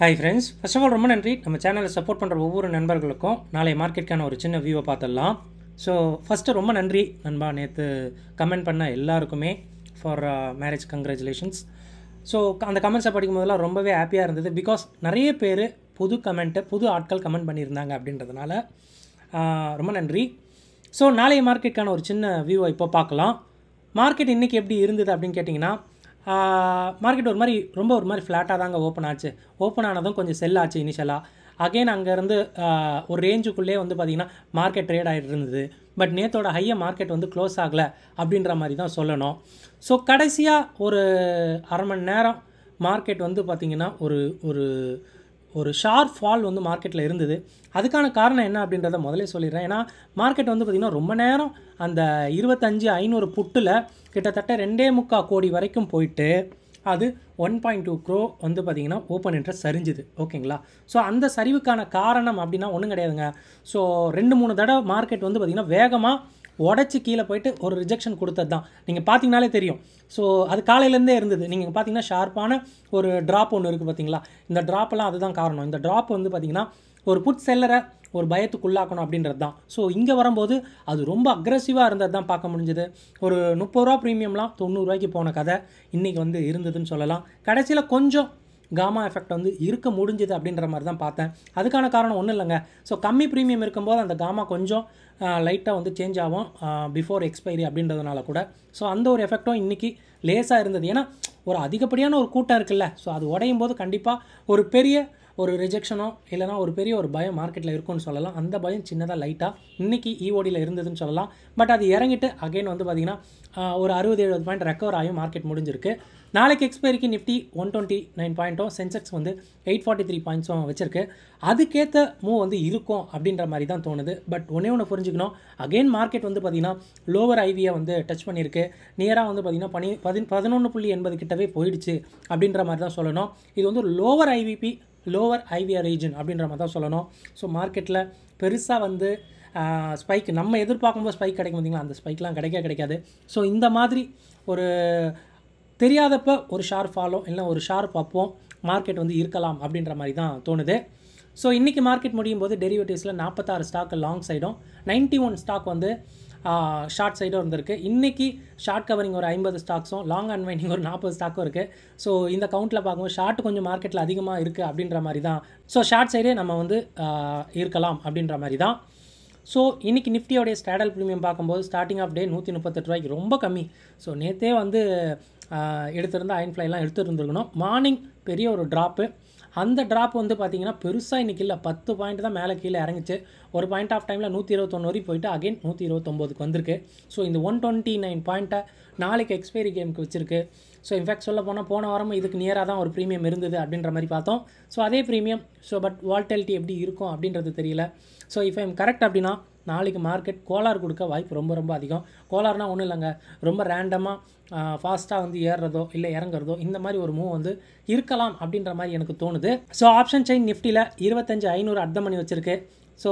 Hi friends, first of all ரொம்ப நன்றி நம்ம சேனலை சப்போர்ட் பண்ணுற ஒவ்வொரு நண்பர்களுக்கும். நாளை மார்க்கெட்டுக்கான ஒரு சின்ன வியூவை பார்த்துடலாம். ஸோ ஃபஸ்ட்டு ரொம்ப நன்றி நண்பா, நேற்று கமெண்ட் பண்ண எல்லாருக்குமே ஃபார் மேரேஜ் கங்க்ராச்சுலேஷன்ஸ். ஸோ அந்த கமெண்ட்ஸை படிக்கும் போதெல்லாம் ரொம்பவே ஹாப்பியாக இருந்தது. பிகாஸ் நிறைய பேர் புது ஆட்கள் கமெண்ட் பண்ணியிருந்தாங்க அப்படின்றதுனால ரொம்ப நன்றி. ஸோ நாளைய மார்க்கெட்டுக்கான ஒரு சின்ன வியூவை இப்போ பார்க்கலாம். மார்க்கெட் இன்றைக்கி எப்படி இருந்தது அப்படின்னு கேட்டிங்கன்னா, மார்க்கெட் ஒரு மாதிரி ஃப்ளாட்டாக தாங்க ஓப்பன் ஆச்சு. ஓப்பன் ஆனதும் கொஞ்சம் செல் ஆச்சு இனிஷியலாக. அகெயின் அங்கேருந்து ஒரு ரேஞ்சுக்குள்ளே வந்து பார்த்திங்கன்னா மார்க்கெட் ட்ரேட் ஆகிட்டு இருந்தது. பட் நேற்றோட ஹையை மார்க்கெட் வந்து க்ளோஸ் ஆகலை அப்படின்ற மாதிரி தான் சொல்லணும். ஸோ கடைசியாக ஒரு அரை மணி நேரம் மார்க்கெட் வந்து பார்த்திங்கன்னா ஒரு ஷார்ப் ஃபால் வந்து மார்க்கெட்டில் இருந்தது. அதுக்கான காரணம் என்ன அப்படின்றத முதலே சொல்லிடுறேன். ஏன்னா மார்க்கெட் வந்து பார்த்திங்கன்னா ரொம்ப நேரம் அந்த 25,500 புட்டில் கிட்டத்தட்ட 2.25 கோடி வரைக்கும் போயிட்டு அது 1.2 crore வந்து பார்த்திங்கன்னா ஓப்பன் இன்ட்ரெஸ்ட் சரிஞ்சுது. ஓகேங்களா? ஸோ அந்த சரிவுக்கான காரணம் அப்படின்னா ஒன்றும் கிடையாதுங்க. ஸோ 2-3 தடவை மார்க்கெட் வந்து பார்த்திங்கன்னா வேகமாக உடச்சி கீழே போயிட்டு ஒரு ரிஜெக்ஷன் கொடுத்தது தான். நீங்கள் பார்த்தீங்கனாலே தெரியும். ஸோ அது காலையிலேருந்தே இருந்தது. நீங்கள் பார்த்தீங்கன்னா ஷார்ப்பான ஒரு ட்ராப் ஒன்று இருக்குது பார்த்தீங்களா? இந்த ட்ராப்பெல்லாம் அதுதான் காரணம். இந்த ட்ராப் வந்து பார்த்திங்கன்னா ஒரு புட் செல்லரை ஒரு பயத்துக்குள்ளாக்கணும் அப்படின்றது தான். ஸோ இங்கே வரும்போது அது ரொம்ப அக்ரெசிவாக இருந்தது தான் பார்க்க முடிஞ்சது. ஒரு 30 ரூபா ப்ரீமியம்லாம் 90 ரூபாய்க்கு போன கதை இன்றைக்கி வந்து இருந்ததுன்னு சொல்லலாம். கடைசியில் கொஞ்சம் காமா எஃபெக்ட் வந்து இருக்க முடிஞ்சுது அப்படின்ற மாதிரி தான் பார்த்தேன். அதுக்கான காரணம் ஒன்றும் இல்லைங்க. ஸோ கம்மி ப்ரீமியம் இருக்கும்போது அந்த காமா கொஞ்சம் லைட்டாக வந்து சேஞ்ச் ஆகும் பிஃபோர் எக்ஸ்பைரி அப்படின்றதுனால கூட. ஸோ அந்த ஒரு எஃபெக்டும் இன்றைக்கி லேசாக இருந்தது. ஏன்னா ஒரு அதிகப்படியான ஒரு கூட்டம் இருக்குல்ல. ஸோ அது உடையும் போது கண்டிப்பாக ஒரு பெரிய ஒரு ரிஜெக்ஷனோ இல்லைனா ஒரு பெரிய ஒரு பயம் மார்க்கெட்டில் இருக்குன்னு சொல்லலாம். அந்த பயம் சின்னதாக லைட்டாக இன்றைக்கி ஈஓடியில் இருந்ததுன்னு சொல்லலாம். பட் அது இறங்கிட்டு அகைன் வந்து பார்த்திங்கன்னா ஒரு 60-70 பாயிண்ட் ரெக்கவர் ஆகி மார்க்கெட் முடிஞ்சிருக்கு. நாளைக்கு எக்ஸ்பைரிக்கு நிஃப்டி 129 பாயிண்ட்டும், சென்செக்ஸ் வந்து 843 பாயிண்ட்ஸும் வச்சுருக்கு. அதுக்கேற்ற மூவ் வந்து இருக்கும் அப்படின்ற மாதிரி தான் தோணுது. பட் ஒன்று புரிஞ்சுக்கணும், அகெயின் மார்க்கெட் வந்து பார்த்திங்கன்னா லோவர் ஐவியை வந்து டச் பண்ணியிருக்கு. நியராக வந்து பார்த்திங்கன்னா 11.80 கிட்டவே போயிடுச்சு அப்படின்ற மாதிரி தான் சொல்லணும். இது வந்து லோவர் ஐவிஆர் ரீஜன் அப்படின்ற மாதிரி தான் சொல்லணும். ஸோ மார்க்கெட்டில் பெருசாக வந்து ஸ்பைக் நம்ம எதிர்பார்க்கும்போது ஸ்பைக் கிடைக்கும் பார்த்திங்களா, அந்த ஸ்பைக்லாம் கிடைக்காது. ஸோ இந்த மாதிரி ஒரு தெரியாதப்போ ஒரு ஷார்ப் ஃபாலோ இல்லை ஒரு ஷார்ப் அப்போ மார்க்கெட் வந்து இருக்கலாம் அப்படின்ற மாதிரி தான் தோணுது. ஸோ இன்றைக்கி மார்க்கெட் முடியும் போது டெரிவேட்டிவ்ஸில் 46 ஸ்டாக் லாங் சைடும் 91 ஸ்டாக் வந்து ஷார்ட் சைடும் இருந்திருக்கு. இன்றைக்கி ஷார்ட் கவரிங் ஒரு 50 ஸ்டாக்ஸும், லாங் அன்வைண்டிங் ஒரு 40 ஸ்டாக்கும் இருக்குது. ஸோ இந்த கவுண்ட்டில் பார்க்கும்போது ஷார்ட் கொஞ்சம் மார்க்கெட்டில் அதிகமாக இருக்குது அப்படின்ற மாதிரி தான். ஸோ ஷார்ட் சைடே நம்ம வந்து இருக்கலாம் அப்படின்ற மாதிரி தான். ஸோ இன்றைக்கி நிஃப்டியோடைய ஸ்டாடல் ப்ரீமியம் பார்க்கும்போது ஸ்டார்டிங் ஆஃப் டே 138 ரூபாய்க்கு ரொம்ப கம்மி. ஸோ நேற்றே வந்து எடுத்திருந்தால் அயன் ஃப்ளைலாம் எடுத்துருந்துருக்கணும். மார்னிங் பெரிய ஒரு ட்ராப்பு. அந்த ட்ராப் வந்து பார்த்திங்கன்னா பெருசாக இன்றைக்கி இல்லை, 10 பாயிண்ட் தான் மேலே கீழே இறங்கிச்சு. ஒரு பாயிண்ட் ஆஃப் டைமில் 121 வரைக்கும் போயிட்டு அகைன் 129க்கு வந்திருக்கு. ஸோ இந்த 129 பாயிண்ட்டை நாளைக்கு எக்ஸ்பைரி கேமுக்கு வச்சுருக்கு. ஸோ இன்ஃபேக்ட் சொல்ல போன வாரமும் இதுக்கு நியராக தான் ஒரு ப்ரீமியம் இருந்தது அப்படின்ற மாதிரி பார்த்தோம். ஸோ அதே ப்ரீமியம். ஸோ பட் வால்டாலிட்டி எப்படி இருக்கும் அப்படின்றது தெரியல. ஸோ இஃப் ஐம் கரெக்ட் அப்படின்னா நாளைக்கு மார்க்கெட் கோலார் கொடுக்க வாய்ப்பு ரொம்ப அதிகம். கோலார்னால் ஒன்றும் இல்லைங்க, ரொம்ப ரேண்டமாக ஃபாஸ்ட்டாக வந்து ஏறுறதோ இல்லை இறங்குறதோ இந்த மாதிரி ஒரு மூவ் வந்து இருக்கலாம் அப்படின்ற மாதிரி எனக்கு தோணுது. ஸோ ஆப்ஷன் செயின் நிஃப்டியில் 25,500 அட் த மணி வச்சுருக்கு. ஸோ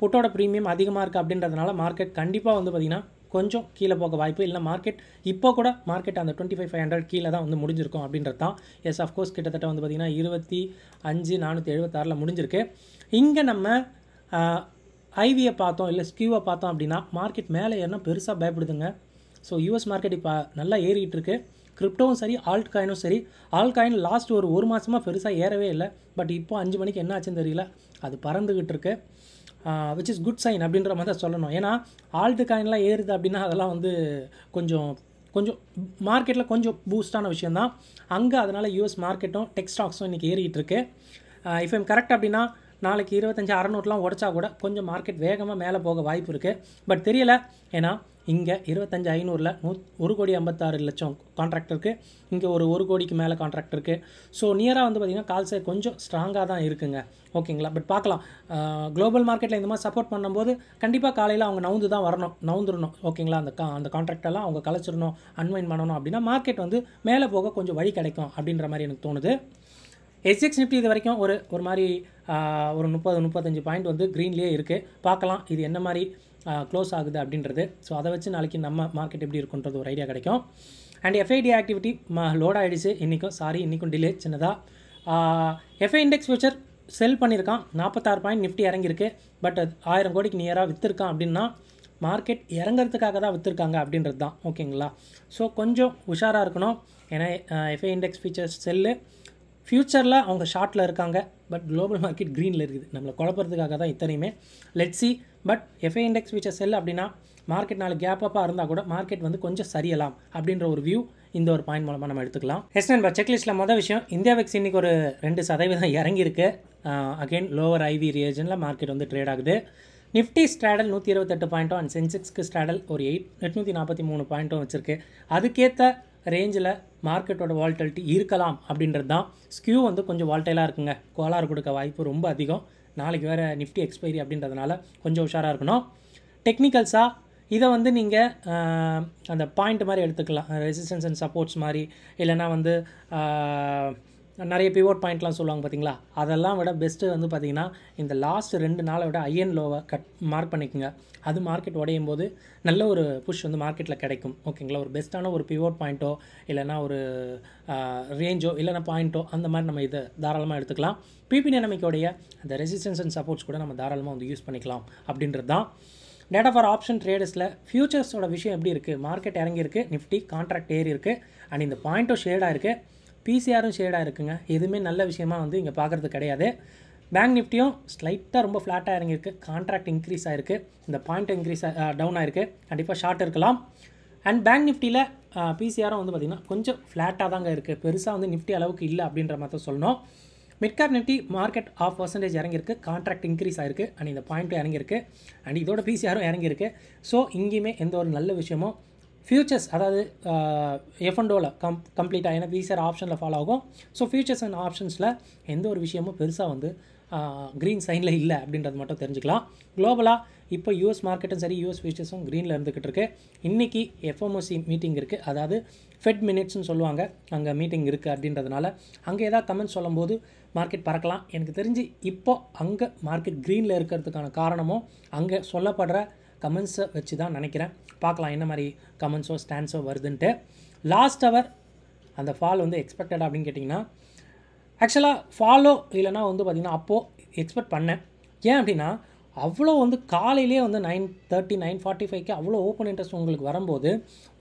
புட்டோட ப்ரீமியம் அதிகமாக இருக்குது அப்படின்றதுனால மார்க்கெட் கண்டிப்பாக வந்து பார்த்திங்கன்னா கொஞ்சம் கீழே போக வாய்ப்பு இல்லை. மார்க்கெட் இப்போ கூட மார்க்கெட் அந்த 25,500 கீழே தான் வந்து முடிஞ்சிருக்கும் அப்படின்றது தான். எஸ், ஆஃப்கோர்ஸ் கிட்டத்தட்ட வந்து பார்த்திங்கன்னா 25,476 முடிஞ்சிருக்கு. இங்கே நம்ம ஐவியை பார்த்தோம் இல்லை ஸ்கியூவை பார்த்தோம் அப்படின்னா மார்க்கெட் மேலே ஏறினா பெருசாக பயப்படுதுங்க. ஸோ யூஎஸ் மார்க்கெட் இப்போ நல்லா ஏறிக்கிட்டு இருக்கு. கிரிப்டோவும் சரி, ஆல்ட் காயினும் சரி. ஆல்ட் காயின் லாஸ்ட் ஒரு மாதமாக பெருசாக ஏறவே இல்லை. பட் இப்போ 5 மணிக்கு என்ன ஆச்சுன்னு தெரியல, அது பறந்துக்கிட்டு இருக்கு. விச் இஸ் குட் சைன் அப்படின்ற மாதிரி தான் சொல்லணும். ஏன்னா ஆல்ட் காயின்லாம் ஏறுது அப்படின்னா அதெல்லாம் வந்து கொஞ்சம் மார்க்கெட்டில் கொஞ்சம் பூஸ்டான விஷயந்தான் அங்கே. அதனால் யூஎஸ் மார்க்கெட்டும் டெக் ஸ்டாக்ஸும் இன்றைக்கி ஏறிக்கிட்டு இருக்கு. இஃப் ஐம் கரெக்ட் அப்படின்னா நாளைக்கு 25,600 உடச்சா கூட கொஞ்சம் மார்க்கெட் வேகமாக மேலே போக வாய்ப்பு இருக்குது. பட் தெரியலை. ஏன்னா இங்கே 25,500ல் 1,56,00,000 கான்ட்ராக்ட் இருக்குது. இங்கே ஒரு 1 கோடிக்கு மேலே கான்ட்ராக்ட் இருக்குது. ஸோ நியராக வந்து பார்த்திங்கன்னா கால் சைட் கொஞ்சம் ஸ்ட்ராங்காக தான் இருக்குங்க. ஓகேங்களா? பட் பார்க்கலாம். குளோபல் மார்க்கெட்டில் இந்த மாதிரி சப்போர்ட் பண்ணும்போது கண்டிப்பாக காலையில் அவங்க நவுந்துடணும். ஓகேங்களா? அந்த கான்ட்ராக்டெல்லாம் அவங்க கலைச்சிடணும், அன்வைன் பண்ணணும் அப்படின்னா மார்க்கெட் வந்து மேலே போக கொஞ்சம் வழி கிடைக்கும் அப்படின்ற மாதிரி எனக்கு தோணுது. எஸ்எக்ஸ் நிஃப்டி இது வரைக்கும் ஒரு மாதிரி ஒரு 30-35 பாயிண்ட் வந்து க்ரீன்லேயே இருக்குது. பார்க்கலாம் இது என்ன மாதிரி க்ளோஸ் ஆகுது அப்படின்றது. ஸோ அதை வச்சு நாளைக்கு நம்ம மார்க்கெட் எப்படி இருக்குன்றது ஒரு ஐடியா கிடைக்கும். அண்ட் எஃப்ஐடி ஆக்டிவிட்டி லோட் ஆகிடுச்சு இன்றைக்கும். இன்றைக்கும் டிலே சின்னதாக எஃப்ஐ இண்டெக்ஸ் ஃபியூச்சர் செல் பண்ணியிருக்கான், 46 பாயிண்ட் நிஃப்டி இறங்கியிருக்கு. பட் அது 1000 கோடிக்கு நியராக விற்றுருக்கான் அப்படின்னா மார்க்கெட் இறங்கிறதுக்காக தான் விற்றுருக்காங்க அப்படின்றது தான். ஓகேங்களா? ஸோ கொஞ்சம் உஷாராக இருக்கணும். ஏன்னா எஃப்ஐ இண்டெக்ஸ் ஃபியூச்சர்ஸ் செல்லு ஃப்யூச்சரில் அவங்க ஷார்ட்டில் இருக்காங்க, பட் குளோபல் மார்க்கெட் க்ரீனில் இருக்குது. நம்மளை குழப்பறதுக்காக தான் இத்தனையுமே. Let's see. But FI index future sell அப்படின்னா மார்க்கெட் நாலு கேப் அப்பாக இருந்தால் கூட மார்க்கெட் வந்து கொஞ்சம் சரியலாம் அப்படின்ற ஒரு வியூ இந்த ஒரு பாயிண்ட் மூலமாக நம்ம எடுத்துக்கலாம். நண்பா, செக்லிஸ்ட்டில் மொதல் விஷயம், இந்தியா விக்ஸ் இன்றைக்கி ஒரு 2% இறங்கியிருக்கு. அகெயின் லோவர் ஐவி ரீஜனில் மார்க்கெட் வந்து ட்ரேட் ஆகுது. நிஃப்டி ஸ்ட்ராடல் 128 பாயிண்ட்டும் அண்ட் சென்செக்ஸ்க்கு ஸ்ட்ராடல் ஒரு 843 பாயிண்ட்டும் வச்சுருக்கு. அதுக்கேற்ற ரேஞ்சில் மார்க்கெட்டோட வால்டிலிட்டி இருக்கலாம் அப்படின்றது தான். ஸ்கியூ வந்து கொஞ்சம் வால்டைலாக இருக்குங்க, கோளாறு கொடுக்க வாய்ப்பு ரொம்ப அதிகம். நாளைக்கு வேறு நிஃப்டி எக்ஸ்பைரி அப்படின்றதுனால கொஞ்சம் உஷாராக இருக்கணும். டெக்னிக்கல்ஸாக இதை வந்து நீங்கள் அந்த பாயிண்ட் மாதிரி எடுத்துக்கலாம், ரெசிஸ்டன்ஸ் அண்ட் சப்போர்ட்ஸ் மாதிரி. இல்லைனா வந்து நிறைய பிவோட் பாயிண்ட்லாம் சொல்லுவாங்க பார்த்தீங்களா, அதெல்லாம் விட பெஸ்ட்டு வந்து பார்த்திங்கன்னா இந்த லாஸ்ட் 2 நாளை விட ஐஎன் லோவை மார்க் பண்ணிக்கோங்க. அது மார்க்கெட் உடையும் போது நல்ல ஒரு புஷ் வந்து மார்க்கெட்டில் கிடைக்கும். ஓகேங்களா? ஒரு பெஸ்ட்டான ஒரு பிவோட் பாயிண்ட்டோ இல்லைனா ஒரு ரேஞ்சோ இல்லைனா பாயிண்ட்டோ அந்த மாதிரி நம்ம இதை தாராளமாக எடுத்துக்கலாம். பிபி டைனமிக்கோடைய அந்த ரெசிஸ்டன்ஸ் அண்ட் சப்போர்ட்ஸ் கூட நம்ம தாராளமாக வந்து யூஸ் பண்ணிக்கலாம் அப்படின்றது தான். டேட்டா ஃபார் ஆப்ஷன் ட்ரேடர்ஸில் ஃபியூச்சர்ஸோட விஷயம் எப்படி இருக்குது? மார்க்கெட் இறங்கியிருக்கு, நிஃப்டி கான்ட்ராக்ட் ஏறி இருக்குது, அண்ட் இந்த பாயிண்ட்டும் ஷேடாக இருக்குது, பிசிஆரும் ஷேடாக இருக்குங்க. எதுவுமே நல்ல விஷயமா வந்து இங்கே பார்க்குறது கிடையாது. பேங்க் நிஃப்டியும் ஸ்லைட்டாக ரொம்ப ஃப்ளாட்டாக இறங்கியிருக்கு, கான்ட்ராக்ட் இன்க்ரீஸ் ஆகிருக்கு, இந்த பாயிண்ட் இன்க்ரீஸ் டவுன் ஆகிருக்கு, கண்டிப்பாக ஷார்ட் இருக்கலாம். அண்ட் பேங்க் நிஃப்டியில் பிசிஆரும் வந்து பார்த்திங்கன்னா கொஞ்சம் ஃப்ளாட்டாக தாங்க இருக்குது, பெருசாக வந்து நிஃப்டி அளவுக்கு இல்லை அப்படின்ற மாதிரி தான் சொல்லணும். மிட்காப் நிஃப்டி மார்க்கெட் 0.5% இறங்கியிருக்கு, கான்ட்ராக்ட் இன்க்ரீஸ் ஆகிருக்கு, அண்ட் இந்த பாயிண்ட்டும் இறங்கியிருக்கு, அண்ட் இதோட பிசிஆரும் இறங்கியிருக்கு. ஸோ இங்கேயுமே எந்த ஒரு நல்ல விஷயமும் ஃபியூச்சர்ஸ், அதாவது எஃப்என்டோவில் கம்ப்ளீட்டாக, ஏன்னா பிசிஆர் ஆப்ஷனில் ஃபாலோ ஆகும். ஸோ ஃபியூச்சர்ஸ் அண்ட் ஆப்ஷன்ஸில் எந்த ஒரு விஷயமும் பெருசாக வந்து க்ரீன் சைனில் இல்லை அப்படின்றது மட்டும் தெரிஞ்சுக்கலாம். குளோபலாக இப்போ யூஎஸ் மார்க்கெட்டும் சரி, யூஎஸ் ஃபியூச்சர்ஸும் க்ரீனில் இருந்துக்கிட்டு இருக்கு. இன்றைக்கி எஃப்எம்ஓசி மீட்டிங் இருக்குது, அதாவது ஃபெட் மினிட்ஸ்னு சொல்லுவாங்க, அங்கே மீட்டிங் இருக்குது அப்படின்றதுனால அங்கே ஏதாவது கமெண்ட்ஸ் சொல்லும்போது மார்க்கெட் பறக்கலாம். எனக்கு தெரிஞ்சு இப்போ அங்கே மார்க்கெட் க்ரீனில் இருக்கிறதுக்கான காரணமும் அங்கே சொல்லப்படுற கமெண்ட்ஸை வச்சு தான் நினைக்கிறேன். பார்க்கலாம் என்ன மாதிரி கமெண்ட்ஸோ ஸ்டாண்ட்ஸோ வருதுன்ட்டு. லாஸ்ட் ஹவர் அந்த ஃபால் வந்து எக்ஸ்பெக்டட் அப்படின்னு கேட்டிங்கன்னா, ஆக்சுவலாக ஃபாலோ இல்லைனா வந்து பார்த்திங்கன்னா அப்போது எக்ஸ்பெக்ட் பண்ணேன். ஏன் அப்படின்னா அவ்வளோ வந்து காலையிலே வந்து 9:30 9:45க்கு அவ்வளோ ஓப்பன் இன்ட்ரெஸ்ட் உங்களுக்கு வரும்போது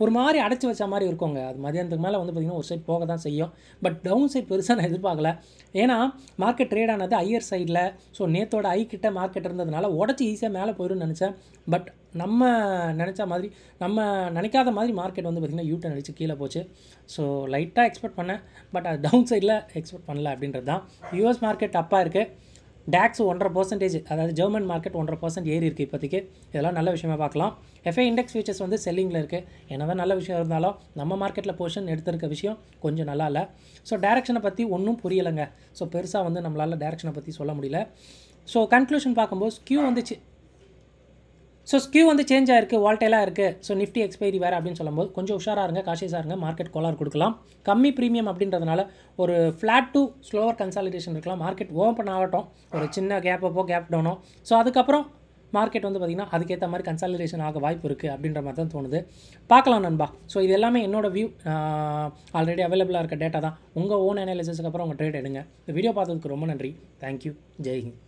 ஒரு மாதிரி அடைச்சி வச்ச மாதிரி இருக்குங்க. அது மதியானத்துக்கு மேலே வந்து பார்த்திங்கன்னா ஒரு சைட் போக தான் செய்யும். பட் டவுன் சைட் பெருசாக நான் எதிர்பார்க்கல. ஏன்னா மார்க்கெட் ட்ரேட் ஆனது ஹையர் சைடில். ஸோ நேத்தோட ஐ கிட்ட மார்க்கெட் இருந்ததுனால உடச்சி ஈஸியாக மேலே போயிடும்னு நினச்சேன். பட் நம்ம நினச்ச மாதிரி, நம்ம நினைக்காத மாதிரி மார்க்கெட் வந்து பார்த்திங்கன்னா யூட்டன் அடித்து கீழே போச்சு. ஸோ லைட்டாக எக்ஸ்பெக்ட் பண்ணேன், பட் அது டவுன் சைடில் எக்ஸ்பெக்ட் பண்ணல அப்படின்றது தான். யூஎஸ் மார்க்கெட் அப்பாக இருக்குது, டேக்ஸ் 1.5%, அதாவது ஜெர்மன் மார்க்கெட் 1.5% ஏறி இருக்குது இப்போதைக்கு. இதெல்லாம் நல்ல விஷயமா பார்க்கலாம். எஃப்ஐ இண்டெக்ஸ் ஃபியூச்சர்ஸ் வந்து செல்லிங்கில் இருக்குது. என்னதான் நல்ல விஷயம் இருந்தாலும் நம்ம மார்க்கெட்டில் பொசிஷன் எடுத்திருக்க விஷயம் கொஞ்சம் நல்லா இல்லை. ஸோ டேரெக்ஷனை பற்றி ஒன்றும் புரியலைங்க. ஸோ பெருசாக வந்து நம்மளால் டேரெக்ஷனை பற்றி சொல்ல முடியல. ஸோ கன்க்ளூஷன் பார்க்கும்போது ஸ்கியூ வந்து சேஞ்ச் ஆகிருக்கு, வால்டைலாக இருக்குது. ஸோ நிஃப்டி எக்ஸ்பைரி வேறு அப்படின்னு சொல்லும்போது கொஞ்சம் உஷாராக இருங்க, காஷியஸாக இருங்க. மார்க்கெட் கோலார் கொடுக்கலாம். கம்மி ப்ரீமியம் அப்படின்றதுனால ஒரு ஃப்ளாட் டு ஸ்லோவர் கன்சாலிடேஷன் இருக்கலாம். மார்க்கெட் ஓப்பன் ஆகட்டும், ஒரு சின்ன கேப் அப்போ கேப் டவுனோ. ஸோ அதுக்கப்புறம் மார்க்கெட் வந்து பார்த்திங்கன்னா அதுக்கேற்ற மாதிரி கன்சாலிடேஷன் ஆக வாய்ப்பு இருக்குது அப்படின்ற மாதிரி தான் தோணுது. பார்க்கலாம் நண்பா. ஸோ இது எல்லாமே என்னோடய வியூ, ஆல்ரெடி அவைலபிளாக இருக்க டேட்டா தான். உங்கள் ஓன் அனாலிசிஸ்க்கு அப்புறம் உங்கள் ட்ரேட் எடுங்க. இந்த வீடியோ பார்த்ததுக்கு ரொம்ப நன்றி. தேங்க்யூ. ஜெய் ஹிந்த்.